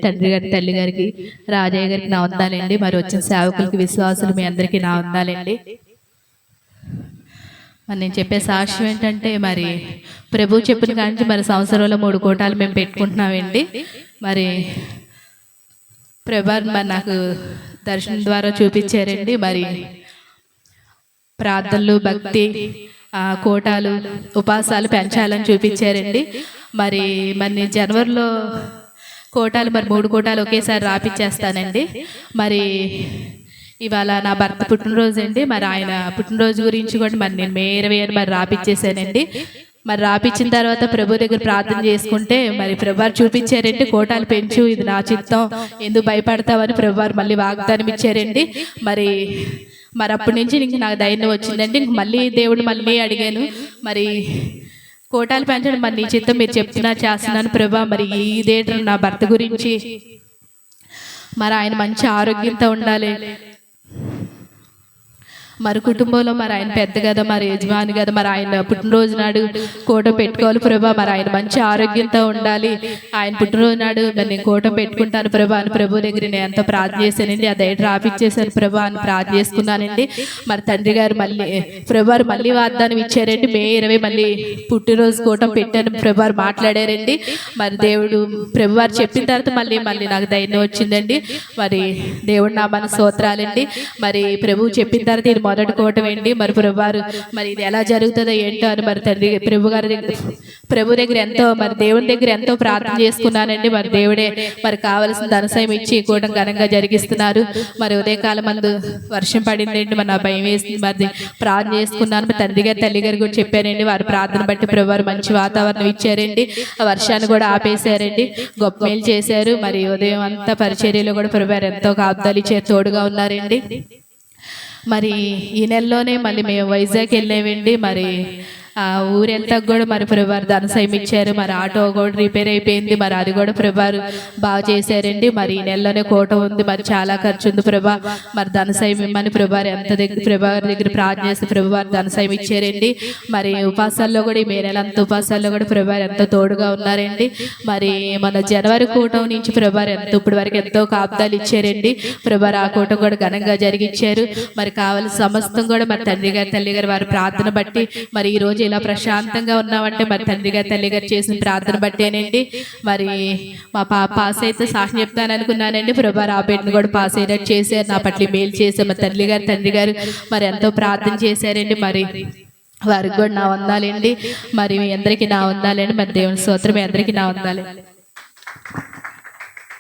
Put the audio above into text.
తండ్రి గారి తల్లి గారికి రాజయ్య గారికి నా వందాలండి. మరి వచ్చిన సేవకులకి విశ్వాసులు మీ అందరికీ నా వందాలండి. మరి నేను చెప్పే సాక్ష్యం ఏంటంటే, మరి ప్రభు చెప్పిన కానీ మరి సంవత్సరంలో 3 కోటాలు మేము పెట్టుకుంటున్నామండి. మరి ప్రభు మరి నాకు దర్శనం ద్వారా చూపించారండి. మరి ప్రార్థనలు, భక్తి, కోటాలు, ఉపాసాలు పెంచాలని చూపించారండి. మరి మరి జనవరిలో కోటాలు మరి 3 కోటాలు ఒకేసారి రాపిచ్చేస్తానండి. మరి ఇవాళ నా భర్త పుట్టినరోజు అండి. మరి ఆయన పుట్టినరోజు గురించి కూడా మరి నేను మే 20 మరి రాపిచ్చేసానండి. మరి రాపిచ్చిన తర్వాత ప్రభు దగ్గర ప్రార్థన చేసుకుంటే మరి ప్రభువారు చూపించారండి, కోటాలు పెంచు, ఇది నా చిత్తం, ఎందుకు భయపడతావని ప్రభువారు మళ్ళీ వాగ్దానం ఇచ్చారండి. మరి అప్పటి నుంచి ఇంక నాకు ధైర్యం వచ్చిందండి. ఇంక మళ్ళీ దేవుడు మళ్ళీ అడిగాను, మరి కోటాలు పెంచడం మరి నీ చిత్తం, మీరు చెప్తున్నా చేస్తున్నాను ప్రభా. మరి ఇదే నా భర్త గురించి మరి ఆయన మంచి ఆరోగ్యంతో ఉండాలి. మరి కుటుంబంలో మరి ఆయన పెద్ద కదా, మరి యజమాని కదా, మరి ఆయన పుట్టినరోజు నాడు కోట పెట్టుకోవాలి ప్రభా. మరి ఆయన మంచి ఆరోగ్యంతో ఉండాలి. ఆయన పుట్టినరోజు నాడు నేను కోట పెట్టుకుంటాను ప్రభా అని ప్రభు దగ్గర నేను ఎంతో ప్రార్థన చేశానండి. ఆ దయట రాపిచ్చేసాను ప్రభా అని ప్రార్థన చేసుకున్నానండి. మరి తండ్రి గారు మళ్ళీ ప్రభువారు మళ్ళీ వాగ్దానం ఇచ్చారండి. మే 20 మళ్ళీ పుట్టినరోజు కోట పెట్టాను ప్రభువారు మాట్లాడారండి. మరి దేవుడు ప్రభువారు చెప్పిన తర్వాత మళ్ళీ నాకు ధైర్యం వచ్చిందండి. మరి దేవుడు నా మన స్తోత్రాలండి. మరి ప్రభు చెప్పిన తర్వాత మొదటి కోటం ఏంటి, మరి ప్రభువారు మరి ఇది ఎలా జరుగుతుందో ఏంటో అని మరి తండ్రి ప్రభు దగ్గర ఎంతో మరి దేవుని దగ్గర ఎంతో ప్రార్థన చేసుకున్నానండి. మరి దేవుడే మరి కావలసిన ధనసాయం ఇచ్చి కూటం ఘనంగా జరిగిస్తున్నారు. మరి ఉదయకాలం మందు వర్షం పడిందండి. మరి నా భయం వేసింది, మరి ప్రార్థన చేసుకున్నాను. మరి తండ్రి గారు తల్లి గారు కూడా చెప్పారండి. వారి ప్రార్థన బట్టి ప్రభువారు మంచి వాతావరణం ఇచ్చారండి. ఆ వర్షాన్ని కూడా ఆపేశారండి, గొప్ప మేలు చేశారు. మరి ఉదయం అంతా పరిచర్యలో కూడా ప్రభువారు ఎంతో కాపుదలు ఇచ్చారు, తోడుగా ఉన్నారండి. మరి ఈ నెలలోనే మళ్ళీ మేము వైజాగ్ వెళ్ళేవండి. మరి ఆ ఊరెంతా కూడా మరి ప్రభువారు ధనసాయం ఇచ్చారు. మరి ఆటో కూడా రిపేర్ అయిపోయింది, మరి అది కూడా ప్రభువారు బాగా చేశారండి. మరి ఈ నెలలోనే కోట ఉంది, మరి చాలా ఖర్చు ఉంది ప్రభా. మరి ధనసాయం ఇమ్మని ప్రభువారు ప్రభువారి దగ్గర ప్రార్థన చేస్తే ప్రభువారు ధనసాయం ఇచ్చారండి. మరి ఉపాసాల్లో కూడా ఈ మే నెల అంత ఉపాసాల్లో కూడా ప్రభువారు ఎంతో తోడుగా ఉన్నారండి. మరి మన జనవరి కూటం నుంచి ప్రభువారు ఇప్పటి వరకు ఎంతో కాపుదాలు ఇచ్చారండి. ప్రభువారు ఆ కూటం కూడా ఘనంగా జరిగించారు. మరి కావాల్సిన సమస్తం కూడా మరి తండ్రి గారు తల్లి గారు వారి ప్రార్థన బట్టి మరి ఈ రోజు ఇలా ప్రశాంతంగా ఉన్నామంటే మరి తండ్రి గారు తల్లి గారు చేసిన ప్రార్థన బట్టేనండి. మరి మా పాస్ అయితే సాక్షి చెప్తాను అనుకున్నానండి. ప్రభువారు ఆ బిడ్డను కూడా పాస్ అయినట్టు చేశారు, నా పట్ల మేలు చేశారు. మరి తల్లి గారు తండ్రి గారు మరి ఎంతో ప్రార్థన చేశారండి. మరి వారికి కూడా నా వందాలండి. మరి మీ అందరికీ నా వందాలండి. మరి దేవుని స్తోత్రం, మీ అందరికీ నా వందాలండి.